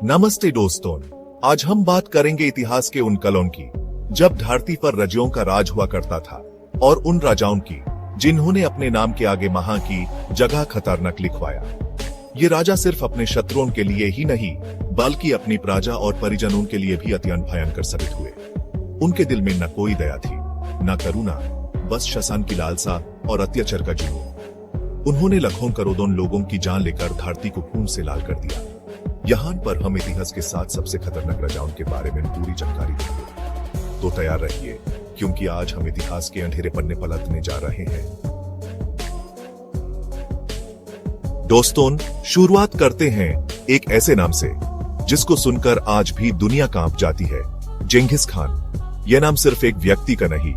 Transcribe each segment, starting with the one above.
नमस्ते दोस्तों, आज हम बात करेंगे इतिहास के उन कलों की जब धरती पर राजाओं का राज हुआ करता था और उन राजाओं की जिन्होंने अपने नाम के आगे महा की जगह खतरनाक लिखवाया। ये राजा सिर्फ अपने शत्रुओं के लिए ही नहीं बल्कि अपनी प्रजा और परिजनों के लिए भी अत्यंत भयंकर साबित हुए। उनके दिल में न कोई दया थी, न करुणा, बस शासन की लालसा और अत्याचार का जुनून। उन्होंने लाखों करोड़ों लोगों की जान लेकर धरती को खून से लाल कर दिया। यहाँ पर हम इतिहास के 7 सबसे खतरनाक राजाओं के बारे में पूरी जानकारी देंगे, तो तैयार रहिए क्योंकि आज हम इतिहास के अंधेरे पन्ने पलटने जा रहे हैं। दोस्तों, शुरुआत करते हैं एक ऐसे नाम से जिसको सुनकर आज भी दुनिया कांप जाती है, चंगेज खान। यह नाम सिर्फ एक व्यक्ति का नहीं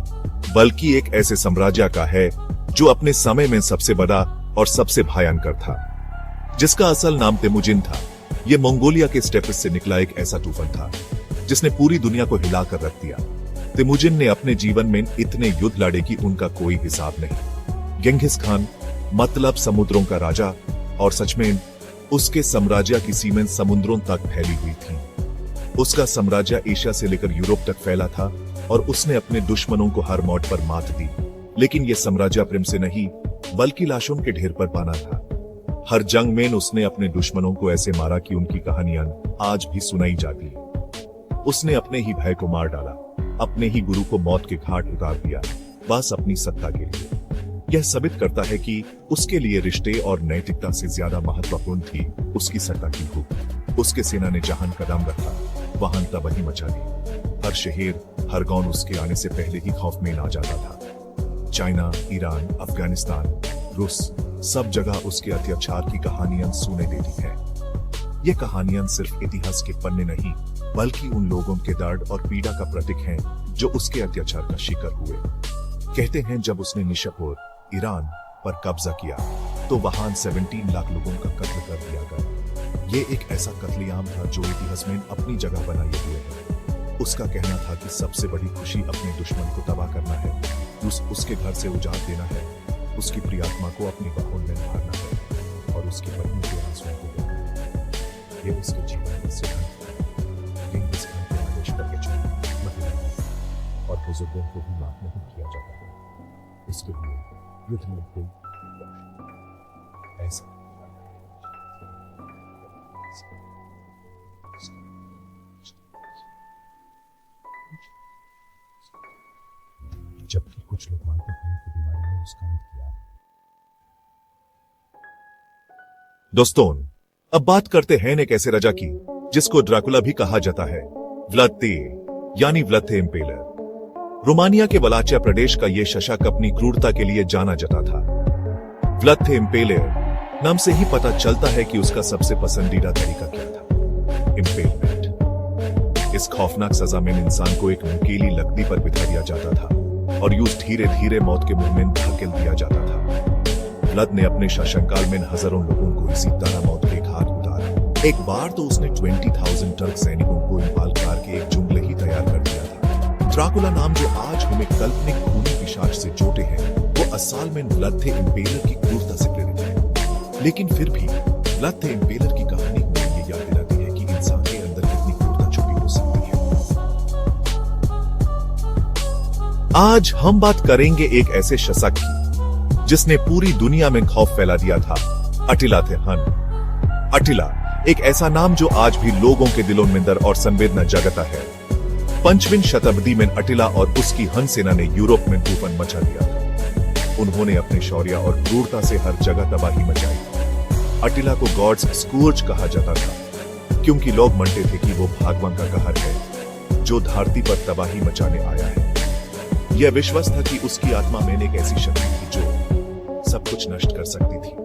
बल्कि एक ऐसे साम्राज्य का है जो अपने समय में सबसे बड़ा और सबसे भयंकर था, जिसका असल नाम तेमुजिन था। यह मंगोलिया के स्टेप्स से निकला एक ऐसा तूफान था जिसने पूरी दुनिया को हिलाकर रख दिया। तेमुजिन ने अपने जीवन में इतने युद्ध लड़े कि उनका कोई हिसाब नहीं। चंगेज खान मतलब समुद्रों का राजा, और सच में उसके साम्राज्य की सीमाएं समुद्रों तक फैली हुई थी। उसका साम्राज्य एशिया से लेकर यूरोप तक फैला था और उसने अपने दुश्मनों को हर मोड़ पर मात दी। लेकिन यह साम्राज्य प्रेम से नहीं बल्कि लाशों के ढेर पर बना था। हर जंग में उसने अपने दुश्मनों को ऐसे मारा कि उनकी कहानियां आज भी सुनाई जाती। उसने अपने ही भाई को मार डाला, अपने ही गुरु को मौत के घाट उतार दिया, बस अपनी सत्ता के लिए। यह साबित करता है कि उसके लिए रिश्ते और नैतिकता से ज्यादा महत्वपूर्ण थी उसकी सत्ता की भूख। उसके सेना ने जहां कदम रखा वहां तबाही मचा दी। हर शहर, हर गांव उसके आने से पहले ही खौफ में आ जाता था। चाइना, ईरान, अफगानिस्तान, रूस, सब जगह उसके अत्याचार की कहानियां सुने देती हैं। ये कहानियां सिर्फ इतिहास के पन्ने नहीं बल्कि उन लोगों के दर्द और पीड़ा का प्रतीक हैं जो उसके अत्याचार का शिकार हुए। कहते हैं जब उसने निशापुर, ईरान पर कब्जा किया तो वहां 17 लाख लोगों का कत्ल कर दिया गया। ये एक ऐसा कत्लेआम था जो इतिहास में अपनी जगह बनाए हुए है। उसका कहना था कि सबसे बड़ी खुशी अपने दुश्मन को तबाह करना है, उसके घर से उजाड़ देना है, उसकी प्रियात्मा को अपनी बाहों में मारना है और उसकी पत्नी के आंसुओं को देखना है। ये उसके जीवन का सिद्धांत था। चंगेज खान के आदेश पर बच्चों, महिलाओं और बुजुर्गों को भी माफ नहीं किया जाता है। इसके लिए युद्ध में कोई ऐसा जबकि कुछ लोग मानते हैं कि बीमारी ने उसका अंत किया। दोस्तों, अब बात करते हैं एक ऐसे राजा की जिसको ड्रैकुला भी कहा जाता है, व्लाद यानी व्लाद इम्पेलर। रोमानिया के वलाचिया प्रदेश का यह शासक अपनी क्रूरता के लिए जाना जाता था। व्लाद इम्पेलर नाम से ही पता चलता है कि उसका सबसे पसंदीदा तरीका क्या था, इम्पेलमेंट। इस खौफनाक सजा में इंसान को एक नुकीली लकड़ी पर बिठा दिया जाता था और यूं धीरे धीरे मौत के मुंह में धकेल दिया जाता था। व्लाद ने अपने शासनकाल में हजारों लोगों को इसी तरह मौत के घाट उतारा। एक बार तो उसने 20,000 टर्क सैनिकों को इम्पाल करके एक जुमले ही तैयार कर दिया था। ड्रैकुला नाम जो आज हमें काल्पनिक खूनी पिशाच से जोड़ते हैं, वो असल में व्लाद इम्पेलर की क्रूरता से प्रेरित है। लेकिन फिर भी व्लाद इम्पेलर की कहानी हमें ये याद दिलाती है कि इंसान के अंदर कितनी क्रूरता छुपी हो सकती है। आज हम बात करेंगे एक ऐसे शासक की जिसने पूरी दुनिया में खौफ फैला दिया था, अटिला तिहान। अटिला एक ऐसा नाम जो आज भी लोगों के दिलों में डर और संवेदना जगाता है। 5वीं शताब्दी में अटिला और उसकी हन सेना ने यूरोप में तूफान मचा दिया था। उन्होंने अपने शौर्य और क्रूरता से हर जगह तबाही मचाई। अटिला को गॉड्स स्कूर्ज कहा जाता था क्योंकि लोग मानते थे कि वो भगवान का कहर है जो धरती पर तबाही मचाने आया है। यह विश्वास था कि उसकी आत्मा में एक ऐसी शक्ति थी जो सब कुछ नष्ट कर सकती थी।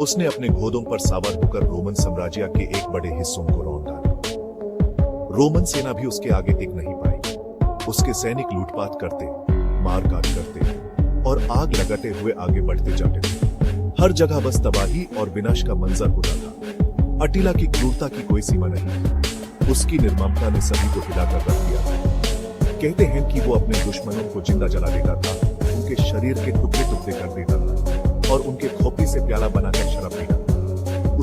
उसने अपने घोड़ों पर सवार होकर रोमन साम्राज्य के एक बड़े हिस्सों को रौंद डाला। रोमन सेना भी उसके आगे टिक नहीं पाई। उसके सैनिक लूटपाट करते, मारकाट करते और आग लगाते हुए आगे बढ़ते जाते थे। हर जगह बस तबाही और विनाश का मंजर होता था। अटिला की क्रूरता की कोई सीमा नहीं थी। उसकी निर्ममता ने सभी को हिलाकर रख दिया था। कहते हैं कि वो अपने दुश्मनों को जिंदा जला देता था, उनके शरीर के टुकड़े टुकड़े कर देता था और उनके खोपड़ी से प्याला बनाकर शराब पीता।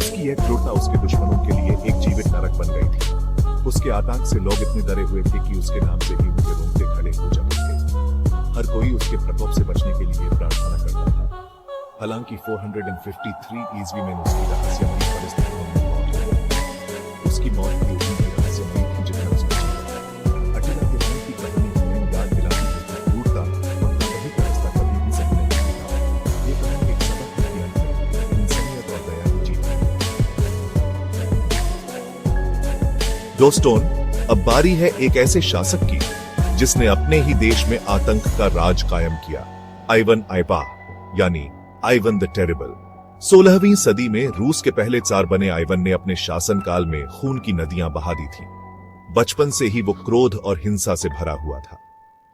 उसकी यह क्रूरता उसके दुश्मनों के लिए एक जीवित नरक बन गई थी। उसके आतंक से लोग इतने डरे हुए थे कि उसके नाम से ही उनके रोंगटे खड़े हो जाते थे। हर कोई उसके प्रकोप से बचने के लिए प्रार्थना करता था। हालांकि 453 ईस्वी में उसकी रहस्यमयी परिस्थितियों में मौत हो गई। उसकी मौत भी उतनी ही रहस्यमयी थी जितना उसका जीवन। अटिला के मन की कहानी हमें याद दिलाती है कि क्रूरता और तबाही का रास्ता कभी भी सही नहीं होता। ये कहानी एक सबक है कि अंत में इंसानियत और दया की जीत है। दोस्तों, अब बारी है एक ऐसे शासक की जिसने अपने ही देश में आतंक का राज कायम किया। आइवन आइपा यानी आइवन द टेरिबल। 16वीं सदी में रूस के पहले चार बने आइवन ने अपने शासनकाल में खून की नदियां बहा दी थी। बचपन से ही वो क्रोध और हिंसा से भरा हुआ था।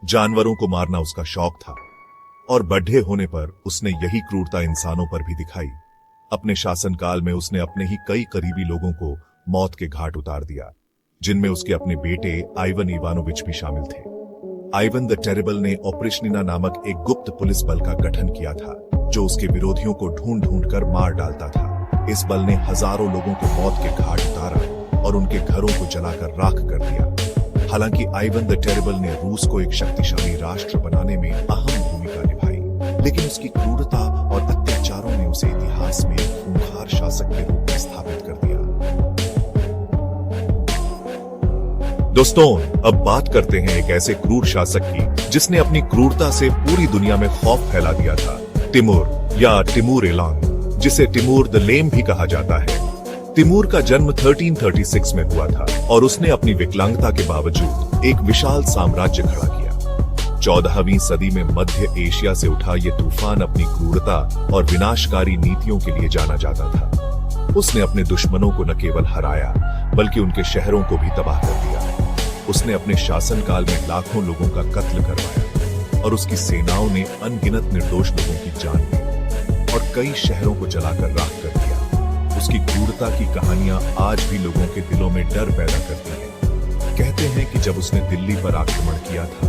जानवरों को मारना उसका शौक था और बड़े होने पर उसने यही क्रूरता इंसानों पर भी दिखाई। अपने शासनकाल में उसने अपने ही कई करीबी लोगों को मौत के घाट उतार दिया, जिनमें उसके अपने बेटे आइवन इवानोविच भी शामिल थे। आइवन द टेरिबल ने ऑपरेशनिना नामक एक गुप्त पुलिस बल का गठन किया था, जो उसके विरोधियों को ढूंढ ढूंढ कर मार डालता था। इस बल ने हजारों लोगों को मौत के घाट उतारा और उनके घरों को जलाकर राख कर दिया। हालांकि आइवन द टेरिबल ने रूस को एक शक्तिशाली राष्ट्र बनाने में अहम भूमिका निभाई, लेकिन उसकी क्रूरता और अत्याचारों ने उसे इतिहास में एक खूंखार शासक के रूप में स्थापित कर दिया। दोस्तों, अब बात करते हैं एक ऐसे क्रूर शासक की जिसने अपनी क्रूरता से पूरी दुनिया में खौफ फैला दिया था। तिमूर या तिमूर इलान, जिसे तिमूर द लेम भी कहा जाता है। तिमूर का जन्म 1336 में हुआ था और उसने अपनी विकलांगता के बावजूद एक विशाल साम्राज्य खड़ा किया। 14वीं सदी में मध्य एशिया से उठा ये तूफान अपनी क्रूरता और विनाशकारी नीतियों के लिए जाना जाता था। उसने अपने दुश्मनों को न केवल हराया बल्कि उनके शहरों को भी तबाह कर दिया। उसने अपने शासनकाल में लाखों लोगों का कत्ल करवाया और उसकी सेनाओं ने अनगिनत निर्दोष लोगों की जान ली और कई शहरों को जलाकर राख कर दिया। उसकी क्रूरता की कहानियां आज भी लोगों के दिलों में डर पैदा करती हैं। कहते हैं कि जब उसने दिल्ली पर आक्रमण किया था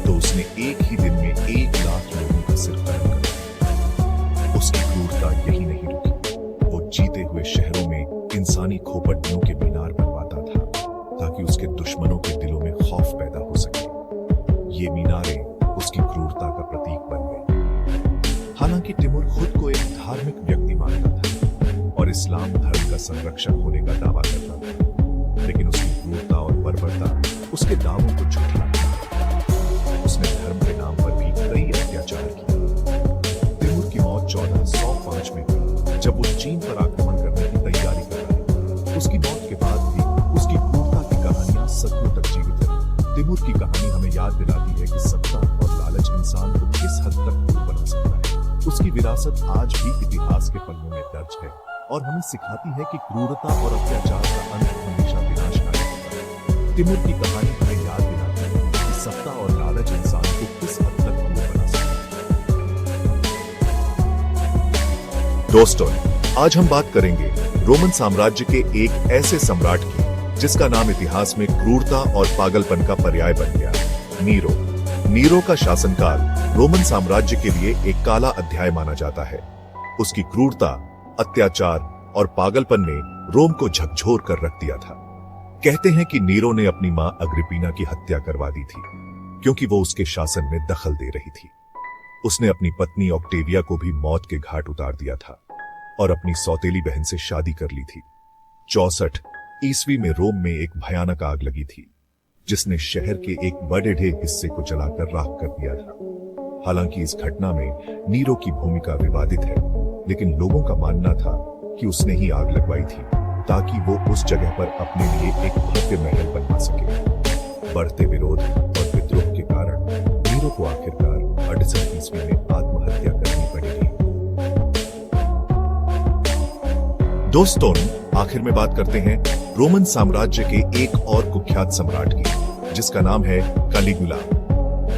तो उसने एक ही दिन में 1 लाख लोगों का सिर कलम कर दिया। उसकी क्रूरता यही नहीं रुकी, वो जीते हुए शहरों में इंसानी खोपड़ियों के मीनार बनवाता था ताकि उसके दुश्मनों के दिलों में खौफ पैदा हो सके। ये मीनारें उसकी क्रूरता का प्रतीक बन गई। हालांकि तिमूर खुद को एक धार्मिक व्यक्ति मानता था और इस्लाम धर्म का संरक्षक होने का दावा करता था, लेकिन उसकी क्रूरता और बर्बरता उसके दावों को झुठलाता। उसने धर्म के नाम पर भी कई अत्याचार किए। तिमूर की मौत 1405 में हुई, जब वो चीन पर आक्रमण करने की तैयारी कर रहा था। उसकी मौत के बाद भी उसकी क्रूरता की कहानियां सदियों तक जीवित है। तिमूर की कहानी हमें याद दिलाती है कि सत्ता और लालच इंसान को किस हद तक क्रूर बना सकता है। उसकी विरासत आज भी इतिहास के पन्नों में दर्ज है और हमें सिखाती है कि क्रूरता और अत्याचार का अंत हमेशा विनाशकारी होता है। तिमूर की कहानी हमें याद दिलाती है कि सत्ता और लालच इंसान को किस हद तक क्रूर बना सकता है। दोस्तों, आज हम बात करेंगे रोमन साम्राज्य के एक ऐसे सम्राट की जिसका नाम इतिहास में क्रूरता और पागलपन का पर्याय बन गया, नीरो। नीरो का शासनकाल रोमन साम्राज्य के लिए एक काला अध्याय माना जाता है। उसकी क्रूरता, अत्याचार और पागलपन ने रोम को झकझोर कर रख दिया था। कहते हैं कि नीरो ने अपनी मां अग्रिपीना की हत्या करवा दी थी क्योंकि वो उसके शासन में दखल दे रही थी। उसने अपनी पत्नी ऑक्टेविया को भी मौत के घाट उतार दिया था और अपनी सौतेली बहन से शादी कर ली थी। 64 ईस्वी में रोम में एक भयानक आग लगी थी जिसने शहर के एक बड़े हिस्से को जलाकर राख कर दिया था। हालांकि इस घटना में नीरो की भूमिका विवादित है, लेकिन लोगों का मानना था कि उसने ही आग लगवाई थी ताकि वो उस जगह पर अपने लिए एक भव्य महल बनवा सके। बढ़ते विरोध और विद्रोह के कारण नीरो को आखिरकार 68 ईस्वी में आत्महत्या करनी पड़ी थी। दोस्तों, आखिर में बात करते हैं रोमन साम्राज्य के एक और कुख्यात सम्राट की, जिसका नाम है कैलिगुला।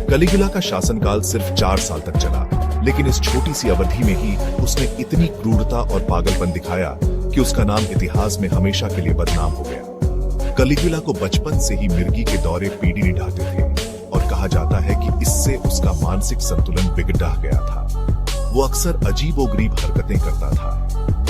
कैलिगुला का शासनकाल सिर्फ 4 साल तक चला, लेकिन इस छोटी सी अवधि में ही उसने इतनी क्रूरता और पागलपन दिखाया कि उसका नाम इतिहास में हमेशा के लिए बदनाम हो गया। कैलिगुला को बचपन से ही मिर्गी के दौरे पीढ़ी निभाते थे और कहा जाता है कि इससे उसका मानसिक संतुलन बिगड़ गया था। वो अक्सर अजीबोगरीब हरकतें करता था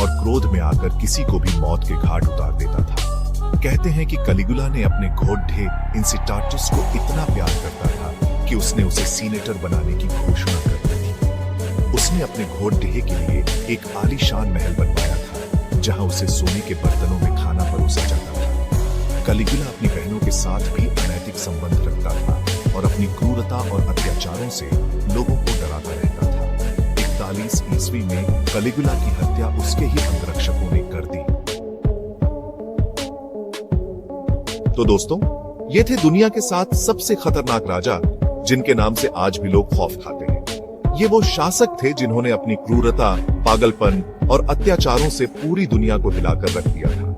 और और क्रोध में आकर किसी को भी मौत के घाट उतार देता था। कहते हैं कि कलिगुला ने अपने घोड़े इंसिटाटुस को इतना प्यार करता था कि उसने उसे सीनेटर बनाने की घोषणा कर दी थी। उसने अपने घोड़े के लिए एक आलीशान महल बनवाया था, जहां उसे सोने के बर्तनों में खाना परोसा जाता था। कलिगुला अपनी बहनों के साथ भी अनैतिक संबंध रखता था और अपनी क्रूरता और अत्याचारों से लोगों को डराता रहता था। 41 ईस्वी में कलिगुला की हत्या उसके ही अंगरक्षकों ने कर दी। तो दोस्तों, ये थे दुनिया के 7 सबसे खतरनाक राजा जिनके नाम से आज भी लोग खौफ खाते हैं। ये वो शासक थे जिन्होंने अपनी क्रूरता, पागलपन और अत्याचारों से पूरी दुनिया को हिलाकर रख दिया था।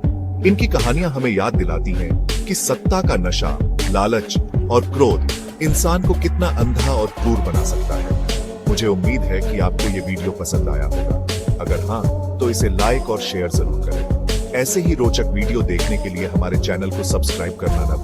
इनकी कहानियां हमें याद दिलाती हैं कि सत्ता का नशा, लालच और क्रोध इंसान को कितना अंधा और क्रूर बना सकता है। मुझे उम्मीद है कि आपको ये वीडियो पसंद आया होगा। अगर हाँ, तो इसे लाइक और शेयर जरूर करें। ऐसे ही रोचक वीडियो देखने के लिए हमारे चैनल को सब्सक्राइब करना ना भूलें।